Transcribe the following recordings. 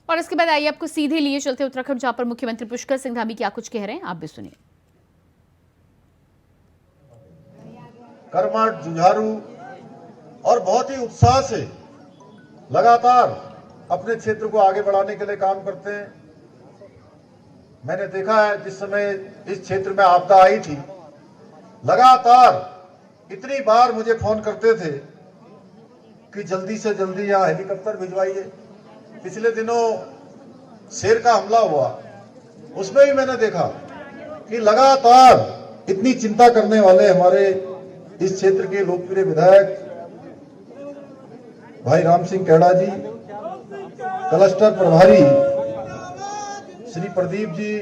और इसके बाद आइए आपको सीधे लिए चलते उत्तराखंड, जहां पर मुख्यमंत्री पुष्कर सिंह धामी क्या कुछ कह रहे हैं, आप भी सुनिए। कर्मठ, जुझारू और बहुत ही उत्साह से लगातार अपने क्षेत्र को आगे बढ़ाने के लिए काम करते हैं। मैंने देखा है जिस समय इस क्षेत्र में आपदा आई थी, लगातार इतनी बार मुझे फोन करते थे कि जल्दी से जल्दी यहाँ हेलीकॉप्टर भिजवाइए। पिछले दिनों शेर का हमला हुआ, उसमें भी मैंने देखा कि लगातार इतनी चिंता करने वाले हमारे इस क्षेत्र के लोकप्रिय विधायक भाई राम सिंह कैड़ा जी, क्लस्टर प्रभारी श्री प्रदीप जी,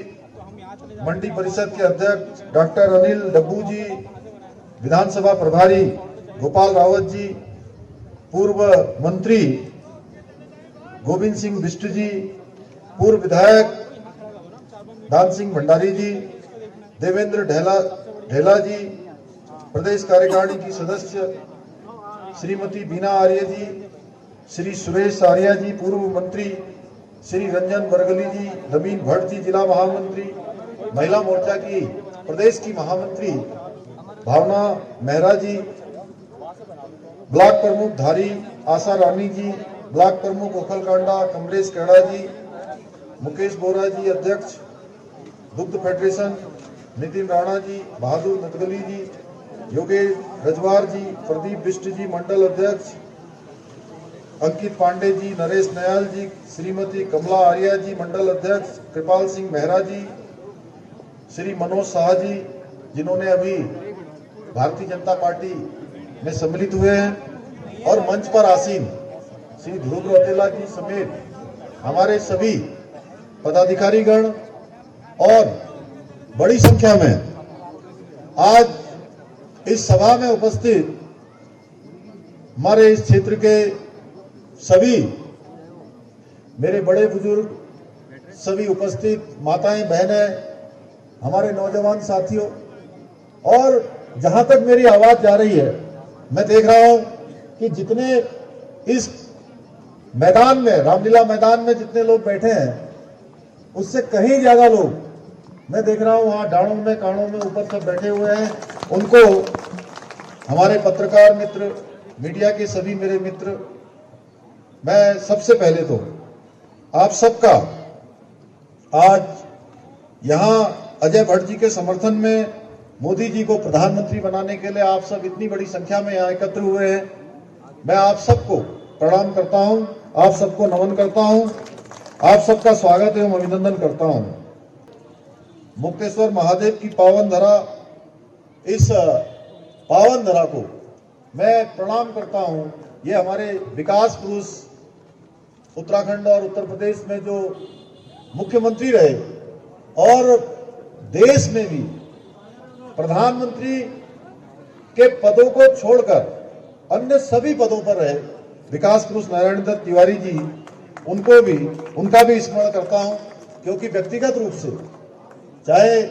मंडी परिषद के अध्यक्ष डॉक्टर अनिल डब्बू जी, विधानसभा प्रभारी गोपाल रावत जी, पूर्व मंत्री गोविंद सिंह बिष्ट जी, पूर्व विधायक दान सिंह भंडारी जी, देवेंद्र ढेला जी, प्रदेश कार्यकारिणी की सदस्य श्रीमती बीना आर्य जी, श्री सुरेश आर्या जी, पूर्व मंत्री श्री रंजन बरगली जी, नवीन भट्ट जी जिला महामंत्री, महिला मोर्चा की प्रदेश की महामंत्री भावना मेहरा जी, ब्लॉक प्रमुख धारी आशा रानी जी, ब्लॉक प्रमुख ओखलकांडा कमलेश कैड़ा जी, मुकेश बोरा जी अध्यक्ष दुग्ध फेडरेशन, नितिन राणा जी, बहादुर नदगली जी, योगेश रजवार जी, प्रदीप बिष्ट जी मंडल अध्यक्ष, अंकित पांडे जी, नरेश नयाल जी, श्रीमती कमला आर्या जी मंडल अध्यक्ष, कृपाल सिंह मेहरा जी, श्री मनोज शाह जी जिन्होंने अभी भारतीय जनता पार्टी में सम्मिलित हुए हैं, और मंच पर आसीन श्री ध्रुव रौतेला जी समेत हमारे सभी पदाधिकारीगण और बड़ी संख्या में आज इस सभा में उपस्थित हमारे इस क्षेत्र के सभी मेरे बड़े बुजुर्ग, सभी उपस्थित माताएं, बहनें, हमारे नौजवान साथियों, और जहां तक मेरी आवाज जा रही है, मैं देख रहा हूं कि जितने इस मैदान में, रामलीला मैदान में जितने लोग बैठे हैं, उससे कहीं ज्यादा लोग मैं देख रहा हूं वहां डाणों में, कानों में ऊपर सब बैठे हुए हैं। उनको हमारे पत्रकार मित्र, मीडिया के सभी मेरे मित्र, मैं सबसे पहले तो आप सबका आज यहां अजय भट्ट जी के समर्थन में मोदी जी को प्रधानमंत्री बनाने के लिए आप सब इतनी बड़ी संख्या में यहां एकत्र हुए हैं। मैं आप सबको प्रणाम करता हूं, आप सबको नमन करता हूं, आप सबका स्वागत एवं अभिनंदन करता हूं। मुक्तेश्वर महादेव की पावन धरा, इस पावन धरा को मैं प्रणाम करता हूं। ये हमारे विकास पुरुष उत्तराखंड और उत्तर प्रदेश में जो मुख्यमंत्री रहे और देश में भी प्रधानमंत्री के पदों को छोड़कर अन्य सभी पदों पर रहे विकास पुरुष नारायण दत्त तिवारी जी, उनका भी स्मरण करता हूं, क्योंकि व्यक्तिगत रूप से चाहे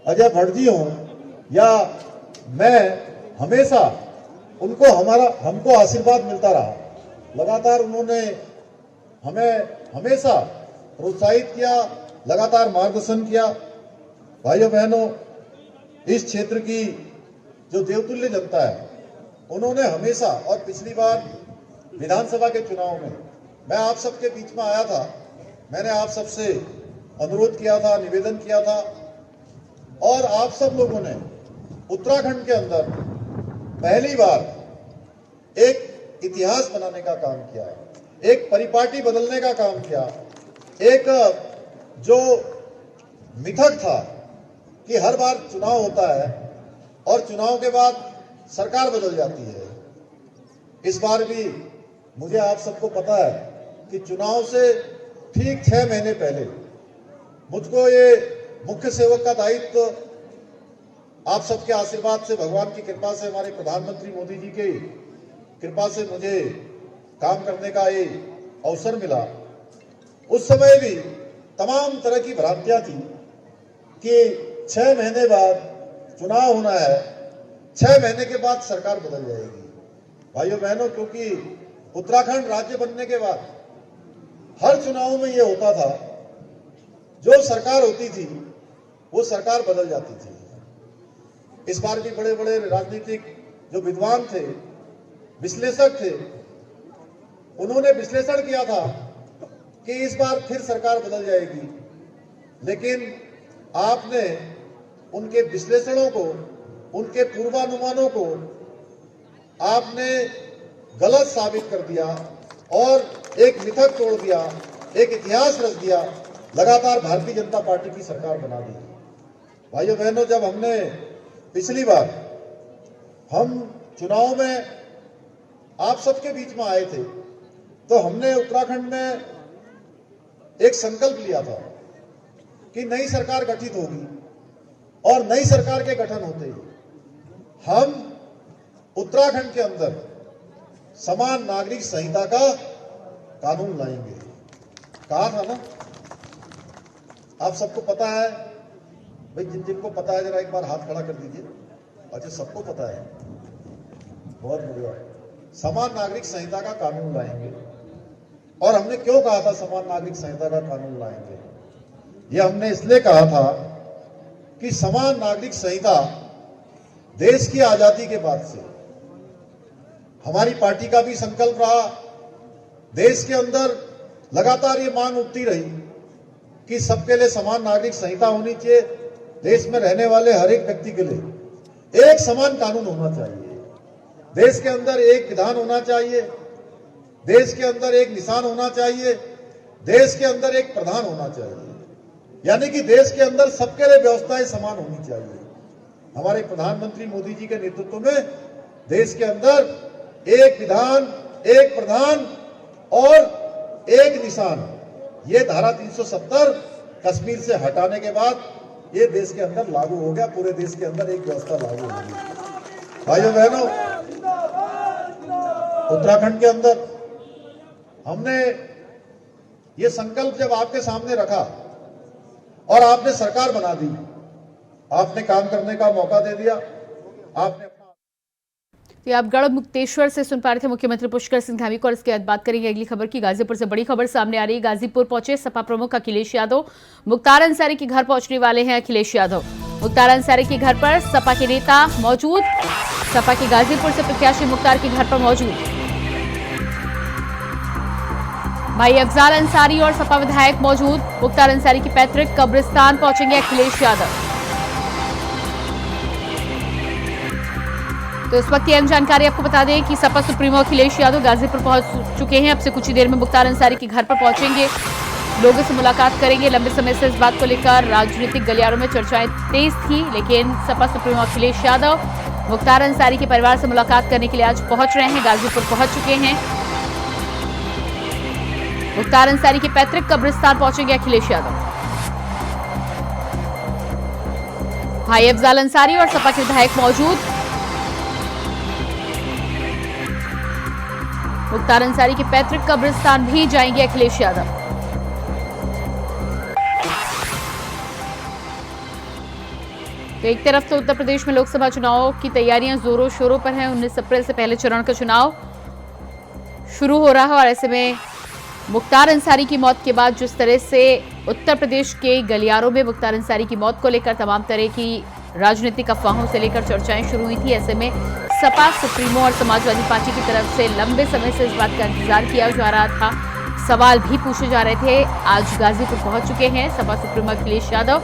अजय भट्ट जी हों या मैं, हमेशा हमको आशीर्वाद मिलता रहा। लगातार उन्होंने हमें हमेशा प्रोत्साहित किया, लगातार मार्गदर्शन किया। भाइयों बहनों, इस क्षेत्र की जो देवतुल्य जनता है, उन्होंने हमेशा, और पिछली बार विधानसभा के चुनाव में मैं आप सबके बीच में आया था, मैंने आप सबसे अनुरोध किया था, निवेदन किया था, और आप सब लोगों ने उत्तराखंड के अंदर पहली बार एक इतिहास बनाने का काम किया है, एक परिपाटी बदलने का काम किया। एक जो मिथक था कि हर बार चुनाव होता है और चुनाव के बाद सरकार बदल जाती है, इस बार भी मुझे आप सबको पता है कि चुनाव से ठीक 6 महीने पहले मुझको ये मुख्य सेवक का दायित्व आप सबके आशीर्वाद से, भगवान की कृपा से, हमारे प्रधानमंत्री मोदी जी की कृपा से मुझे काम करने का ये अवसर मिला। उस समय भी तमाम तरह की भ्रांतियां थी कि 6 महीने बाद चुनाव होना है, 6 महीने के बाद सरकार बदल जाएगी। भाइयों बहनों, क्योंकि उत्तराखंड राज्य बनने के बाद हर चुनाव में ये होता था, जो सरकार होती थी वो सरकार बदल जाती थी। इस बार भी बड़े बड़े राजनीतिक जो विद्वान थे, विश्लेषक थे, उन्होंने विश्लेषण किया था कि इस बार फिर सरकार बदल जाएगी, लेकिन आपने उनके विश्लेषणों को, उनके पूर्वानुमानों को आपने गलत साबित कर दिया और एक मिथक तोड़ दिया, एक इतिहास रच दिया, लगातार भारतीय जनता पार्टी की सरकार बना दी। भाइयों बहनों, जब हमने पिछली बार हम चुनाव में आप सबके बीच में आए थे, तो हमने उत्तराखंड में एक संकल्प लिया था कि नई सरकार गठित होगी और नई सरकार के गठन होते ही हम उत्तराखंड के अंदर समान नागरिक संहिता का कानून लाएंगे। कहा था ना? आप सबको पता है भाई, जिनको पता है जरा एक बार हाथ खड़ा कर दीजिए। अच्छा, सबको पता है, बहुत बढ़िया। समान नागरिक संहिता का कानून लाएंगे। और हमने क्यों कहा था समान नागरिक संहिता का कानून लाएंगे? यह हमने इसलिए कहा था कि समान नागरिक संहिता देश की आजादी के बाद से हमारी पार्टी का भी संकल्प रहा। देश के अंदर लगातार ये मांग उठती रही कि सबके लिए समान नागरिक संहिता होनी चाहिए। देश में रहने वाले हर एक व्यक्ति के लिए एक समान कानून होना चाहिए। देश के अंदर एक विधान होना चाहिए, देश के अंदर एक निशान होना चाहिए, देश के अंदर एक प्रधान होना चाहिए, यानी कि देश के अंदर सबके लिए व्यवस्थाएं समान होनी चाहिए। हमारे प्रधानमंत्री मोदी जी के नेतृत्व में देश के अंदर एक विधान, एक प्रधान और एक निशान, ये धारा 370 कश्मीर से हटाने के बाद ये देश के अंदर लागू हो गया। पूरे देश के अंदर एक व्यवस्था लागू हो गई। भाइयों बहनों, उत्तराखंड के अंदर हमने ये संकल्प जब आपके सामने रखा और आपने सरकार बना दी, आपने काम करने का मौका दे दिया। आपने तो आप गढ़ मुक्तेश्वर से सुन पा रहे थे मुख्यमंत्री पुष्कर सिंह धामी को। और इसके बाद बात करेंगे अगली खबर की। गाजीपुर से बड़ी खबर सामने आ रही है। गाजीपुर पहुंचे सपा प्रमुख अखिलेश यादव। मुख्तार अंसारी के घर पहुंचने वाले हैं अखिलेश यादव। मुख्तार अंसारी के घर पर सपा के नेता मौजूद, सपा के गाजीपुर से प्रत्याशी मुख्तार के घर पर मौजूद। भाई अफजाल अंसारी और सपा विधायक मौजूद। मुख्तार अंसारी की पैतृक कब्रिस्तान पहुंचेंगे अखिलेश यादव। तो इस वक्त की अहम जानकारी आपको बता दें कि सपा सुप्रीमो अखिलेश यादव गाजीपुर पहुंच चुके हैं। अब से कुछ ही देर में मुख्तार अंसारी के घर पर पहुंचेंगे, लोगों से मुलाकात करेंगे। लंबे समय से इस बात को लेकर राजनीतिक गलियारों में चर्चाएं तेज थी, लेकिन सपा सुप्रीमो अखिलेश यादव मुख्तार अंसारी के परिवार से मुलाकात करने के लिए आज पहुंच रहे हैं, गाजीपुर पहुंच चुके हैं। मुख्तार अंसारी के पैतृक कब्रिस्तान पहुंचेंगे अखिलेश यादव। भाई अफजाल अंसारी और सपा के विधायक मौजूद। मुख्तार अंसारी के पैतृक कब्रिस्तान भी जाएंगे अखिलेश यादव। तो एक तरफ तो उत्तर प्रदेश में लोकसभा चुनाव की तैयारियां जोरों शोरों पर हैं। 19 अप्रैल से पहले चरण का चुनाव शुरू हो रहा है और ऐसे में मुख्तार अंसारी की मौत के बाद जिस तरह से उत्तर प्रदेश के गलियारों में मुख्तार अंसारी की मौत को लेकर तमाम तरह की राजनीतिक अफवाहों से लेकर चर्चाएं शुरू हुई थी, ऐसे में सपा सुप्रीमो और समाजवादी पार्टी की तरफ से लंबे समय से इस बात का इंतजार किया जा रहा था, सवाल भी पूछे जा रहे थे। आज गाजीपुर पहुंच चुके हैं सपा सुप्रीमो अखिलेश यादव।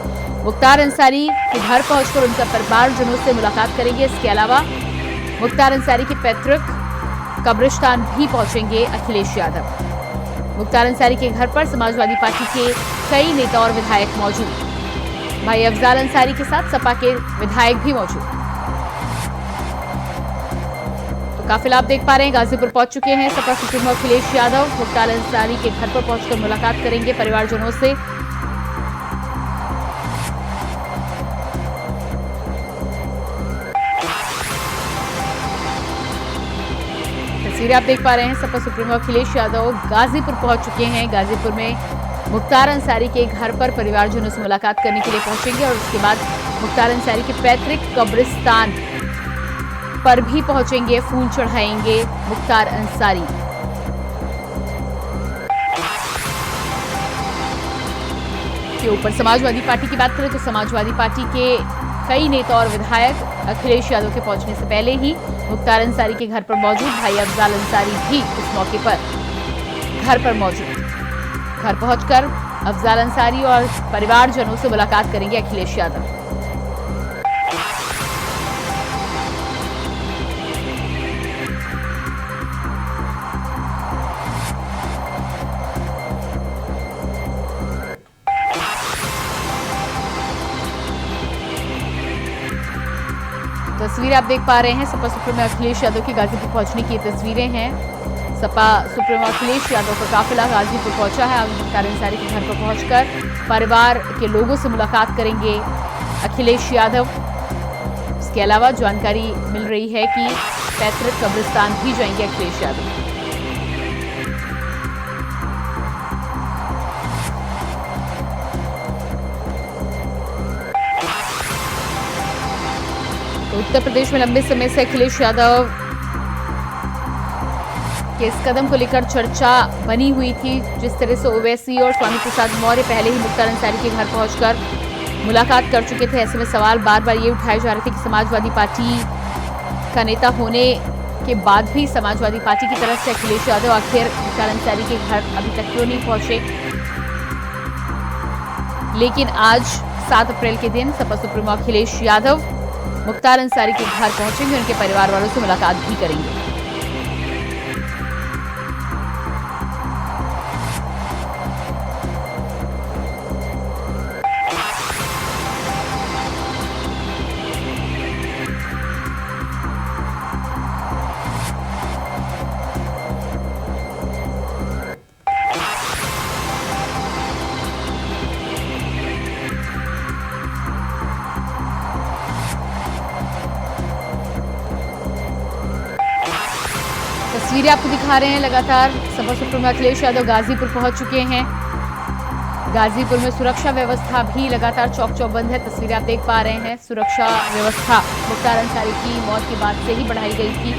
मुख्तार अंसारी के घर पहुंचकर उनका परिवारजनों से मुलाकात करेंगे। इसके अलावा मुख्तार अंसारी के पैतृक कब्रिस्तान भी पहुंचेंगे अखिलेश यादव। मुख्तार अंसारी के घर पर समाजवादी पार्टी के कई नेता और विधायक मौजूद। भाई अफजाल अंसारी के साथ सपा के विधायक भी मौजूद। तो काफिला आप देख पा रहे हैं गाजीपुर पहुंच चुके हैं सपा सुप्रीमो अखिलेश यादव। मुख्तार अंसारी के घर पर पहुंचकर मुलाकात करेंगे परिवारजनों से। तस्वीरें आप देख पा रहे हैं, सपा सुप्रीमो अखिलेश यादव गाजीपुर पहुंच चुके हैं। गाजीपुर में मुख्तार अंसारी के घर पर परिवारजनों से मुलाकात करने के लिए पहुंचेंगे और उसके बाद मुख्तार अंसारी के पैतृक कब्रिस्तान पर भी पहुंचेंगे, फूल चढ़ाएंगे मुख्तार अंसारी। के ऊपर। समाजवादी पार्टी की बात करें तो समाजवादी पार्टी के कई नेता और विधायक अखिलेश यादव के पहुंचने से पहले ही मुख्तार अंसारी के घर पर मौजूद। भाई अफजाल अंसारी भी इस मौके पर घर पर मौजूद। घर पहुंचकर अफजाल अंसारी और परिवारजनों से मुलाकात करेंगे अखिलेश यादव। तस्वीरें आप देख पा रहे हैं सपा सुप्रीमो अखिलेश यादव की गाजीपुर पहुंचने की तस्वीरें हैं। सपा सुप्रीमो अखिलेश यादव का काफिला गाजीपुर पहुंचा है। आज मुख्तार अंसारी के घर पर पहुंचकर परिवार के लोगों से मुलाकात करेंगे अखिलेश यादव। इसके अलावा जानकारी मिल रही है कि पैतृक कब्रिस्तान भी जाएंगे अखिलेश यादव। उत्तर प्रदेश में लंबे समय से अखिलेश यादव के इस कदम को लेकर चर्चा बनी हुई थी। जिस तरह से ओवैसी और स्वामी प्रसाद मौर्य पहले ही मुख्तार अंसारी के घर पहुंचकर मुलाकात कर चुके थे, ऐसे में सवाल बार बार ये उठाए जा रहे थे कि समाजवादी पार्टी का नेता होने के बाद भी समाजवादी पार्टी की तरफ से अखिलेश यादव आखिर मुख्तार अंसारी के घर अभी तक क्यों नहीं पहुंचे। लेकिन आज 7 अप्रैल के दिन सपा सुप्रीमो अखिलेश यादव मुख्तार अंसारी के घर पहुंचेंगे, उनके परिवार वालों से मुलाकात भी करेंगे। तस्वीरें आपको दिखा रहे हैं लगातार। सपा सुप्रीमो अखिलेश यादव गाजीपुर पहुंच चुके हैं। गाजीपुर में सुरक्षा व्यवस्था भी लगातार चौक चौबंद है। तस्वीरें आप देख पा रहे हैं। सुरक्षा व्यवस्था मुख्तार अंसारी की मौत के बाद से ही बढ़ाई गई थी।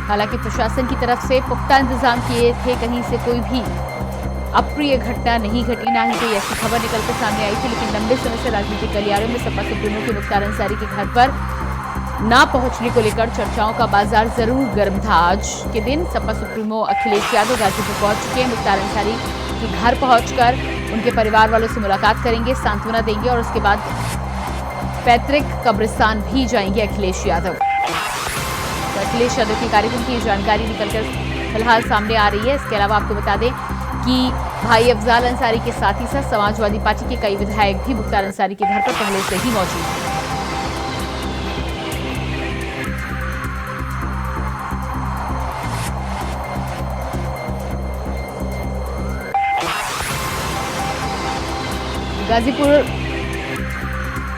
हालांकि प्रशासन की तरफ से पुख्ता इंतजाम किए थे, कहीं से कोई भी अप्रिय घटना नहीं घटी, ना ही कोई ऐसी खबर निकलकर सामने आई थी। लेकिन लंबे समय से राजनीतिक गलियारों में सपा सुप्रीमो के मुख्तार अंसारी के घर पर ना पहुंचने को लेकर चर्चाओं का बाजार जरूर गर्म था। आज के दिन सपा सुप्रीमो अखिलेश यादव गाजीपुर पहुंच चुके हैं। मुख्तार अंसारी के घर पहुंचकर उनके परिवार वालों से मुलाकात करेंगे, सांत्वना देंगे और उसके बाद पैतृक कब्रिस्तान भी जाएंगे अखिलेश यादव। तो अखिलेश यादव के कार्यक्रम की जानकारी निकलकर फिलहाल सामने आ रही है। इसके अलावा आपको बता दें कि भाई अफजाल अंसारी के साथ ही साथ समाजवादी पार्टी के कई विधायक भी मुख्तार अंसारी के घर पर पहले से ही मौजूद हैं। गाजीपुर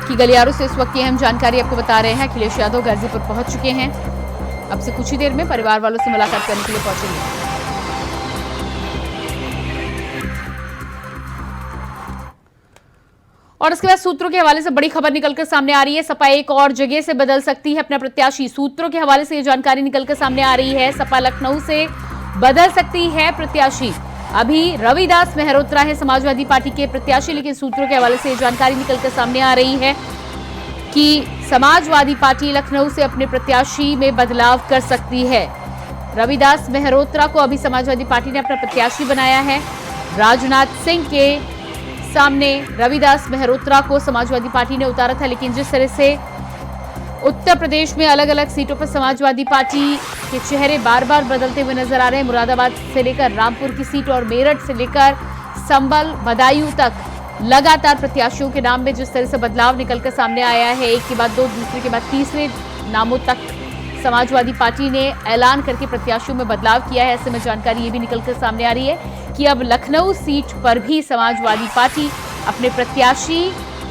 की गलियारों से इस वक्त की अहम जानकारी आपको बता रहे हैं। अखिलेश यादव गाजीपुर पहुंच चुके हैं। अब से कुछ ही देर में परिवार वालों से मुलाकात करने के लिए पहुंचेंगे। और इसके बाद सूत्रों के हवाले से बड़ी खबर निकलकर सामने आ रही है। सपा एक और जगह से बदल सकती है अपना प्रत्याशी। सूत्रों के हवाले से यह जानकारी निकलकर सामने आ रही है। सपा लखनऊ से बदल सकती है प्रत्याशी। अभी रविदास मेहरोत्रा है समाजवादी पार्टी के प्रत्याशी, लेकिन सूत्रों के हवाले से जानकारी निकलकर सामने आ रही है कि समाजवादी पार्टी लखनऊ से अपने प्रत्याशी में बदलाव कर सकती है। रविदास मेहरोत्रा को अभी समाजवादी पार्टी ने अपना प्रत्याशी बनाया है। राजनाथ सिंह के सामने रविदास मेहरोत्रा को समाजवादी पार्टी ने उतारा था, लेकिन जिस तरह से उत्तर प्रदेश में अलग अलग सीटों पर समाजवादी पार्टी के चेहरे बार बार बदलते हुए नजर आ रहे हैं। मुरादाबाद से लेकर रामपुर की सीट और मेरठ से लेकर संभल बदायूं तक लगातार प्रत्याशियों के नाम में जिस तरह से बदलाव निकलकर सामने आया है, एक के बाद दो, दूसरे के बाद तीसरे नामों तक समाजवादी पार्टी ने ऐलान करके प्रत्याशियों में बदलाव किया है। ऐसे में जानकारी ये भी निकलकर सामने आ रही है कि अब लखनऊ सीट पर भी समाजवादी पार्टी अपने प्रत्याशी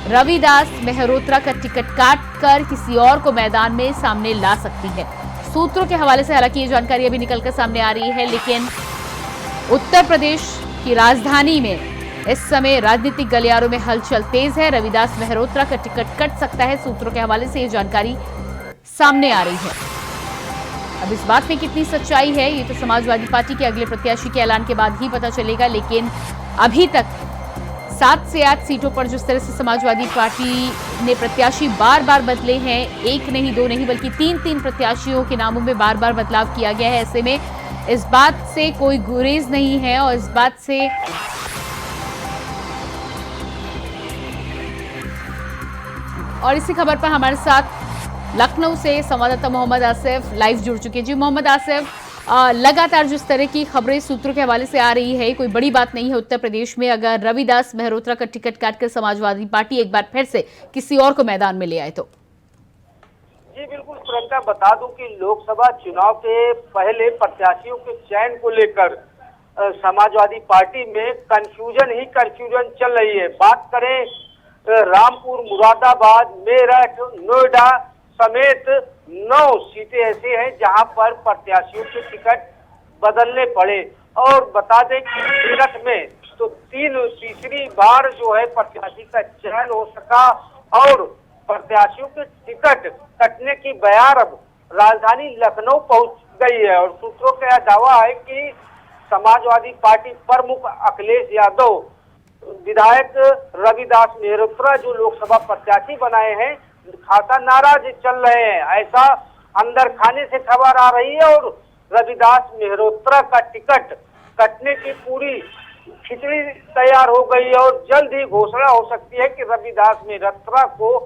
रविदास मेहरोत्रा का टिकट काट कर किसी और को मैदान में सामने ला सकती है। सूत्रों के हवाले से हालांकि ये जानकारी अभी निकलकर सामने आ रही है, लेकिन उत्तर प्रदेश की राजधानी में इस समय राजनीतिक गलियारों में हलचल तेज है। रविदास मेहरोत्रा का टिकट कट सकता है। सूत्रों के हवाले से ये जानकारी सामने आ रही है। अब इस बात में कितनी सच्चाई है ये तो समाजवादी पार्टी के अगले प्रत्याशी के ऐलान के बाद ही पता चलेगा, लेकिन अभी तक 7 से 8 सीटों पर जिस तरह से समाजवादी पार्टी ने प्रत्याशी बार बार बदले हैं, एक नहीं दो नहीं बल्कि 3-3 प्रत्याशियों के नामों में बार बार बदलाव किया गया है। ऐसे में इस बात से कोई गुरेज नहीं है और इस बात से और इसी खबर पर हमारे साथ लखनऊ से संवाददाता मोहम्मद आसिफ लाइव जुड़ चुके हैं। जी मोहम्मद आसिफ, लगातार जिस तरह की खबरें सूत्रों के हवाले से आ रही है, कोई बड़ी बात नहीं है उत्तर प्रदेश में अगर रविदास मेहरोत्रा का टिकट काटकर समाजवादी पार्टी एक बार फिर से किसी और को मैदान में ले आए तो। जी बिल्कुल प्रियंका, बता दूं कि लोकसभा चुनाव के पहले प्रत्याशियों के चयन को लेकर समाजवादी पार्टी में कंफ्यूजन चल रही है। बात करें रामपुर, मुरादाबाद, मेरठ, नोएडा समेत 9 सीटें ऐसी हैं जहां पर प्रत्याशियों के टिकट बदलने पड़े। और बता दें कि मेरठ में तो तीसरी बार जो है प्रत्याशी का चयन हो सका और प्रत्याशियों के टिकट कटने की बयार अब राजधानी लखनऊ पहुंच गई है। और सूत्रों का यह दावा है कि समाजवादी पार्टी प्रमुख अखिलेश यादव, विधायक रविदास मेहरोत्रा जो लोकसभा प्रत्याशी बनाए हैं, खासा नाराज चल रहे हैं, ऐसा अंदर खाने से खबर आ रही है। और रविदास मेहरोत्रा का टिकट कटने की पूरी खिचड़ी तैयार हो गई है और जल्द ही घोषणा हो सकती है कि रविदास मेहरोत्रा को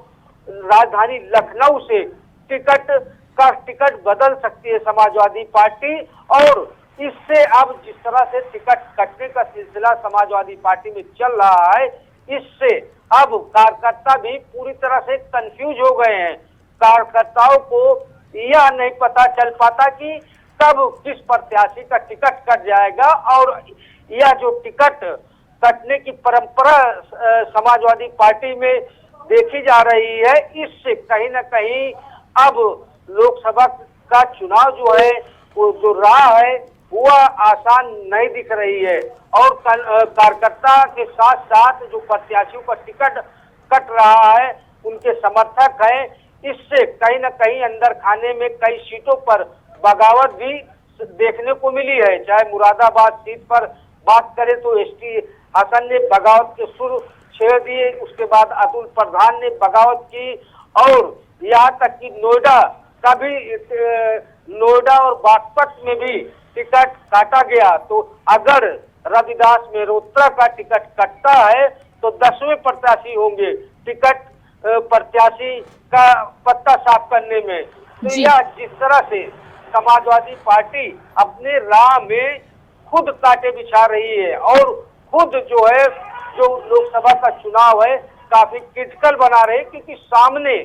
राजधानी लखनऊ से टिकट बदल सकती है समाजवादी पार्टी। और इससे अब जिस तरह से टिकट कटने का सिलसिला समाजवादी पार्टी में चल रहा है, इससे अब कार्यकर्ता भी पूरी तरह से कंफ्यूज हो गए हैं। कार्यकर्ताओं को यह नहीं पता चल पाता कि कब किस प्रत्याशी का टिकट कट जाएगा। और यह जो टिकट कटने की परंपरा समाजवादी पार्टी में देखी जा रही है, इससे कहीं ना कहीं अब लोकसभा का चुनाव जो है वो जो राह है वह आसान नहीं दिख रही है। और कार्यकर्ता के साथ साथ जो प्रत्याशियों का टिकट कट रहा है उनके समर्थक हैं, इससे कहीं ना कहीं अंदर खाने में कई सीटों पर बगावत भी देखने को मिली है। चाहे मुरादाबाद सीट पर बात करें तो एसटी हसन ने बगावत के सुर छेड़ दिए, उसके बाद अतुल प्रधान ने बगावत की और यहाँ तक कि नोएडा और बागपत में भी टिकट काटा गया। तो अगर रविदास मेहरोत्रा का टिकट कटता है तो 10वें प्रत्याशी होंगे टिकट प्रत्याशी का पत्ता साफ करने में। तो यह जिस तरह से समाजवादी पार्टी अपने राह में खुद कांटे बिछा रही है और खुद जो है जो लोकसभा का चुनाव है काफी क्रिटिकल बना रहे, क्योंकि सामने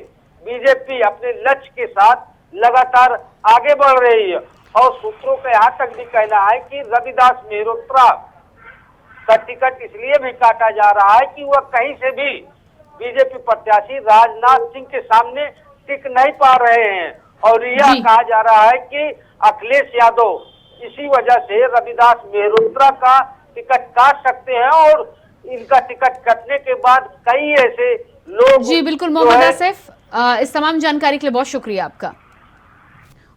बीजेपी अपने लक्ष्य के साथ लगातार आगे बढ़ रही है। और सूत्रों का यहाँ तक भी कहना है कि रविदास मेहरोत्रा का टिकट इसलिए भी काटा जा रहा है कि वह कहीं से भी बीजेपी प्रत्याशी राजनाथ सिंह के सामने टिक नहीं पा रहे हैं। और यह कहा जा रहा है कि अखिलेश यादव इसी वजह से रविदास मेहरोत्रा का टिकट काट सकते हैं और इनका टिकट कटने के बाद कई ऐसे लोग। जी बिल्कुल मोहम्मद आसिफ, इस तमाम जानकारी के लिए बहुत शुक्रिया आपका।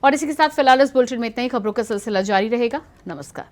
और इसी के साथ फिलहाल इस बुलेटिन में इतना ही। खबरों का सिलसिला जारी रहेगा। नमस्कार।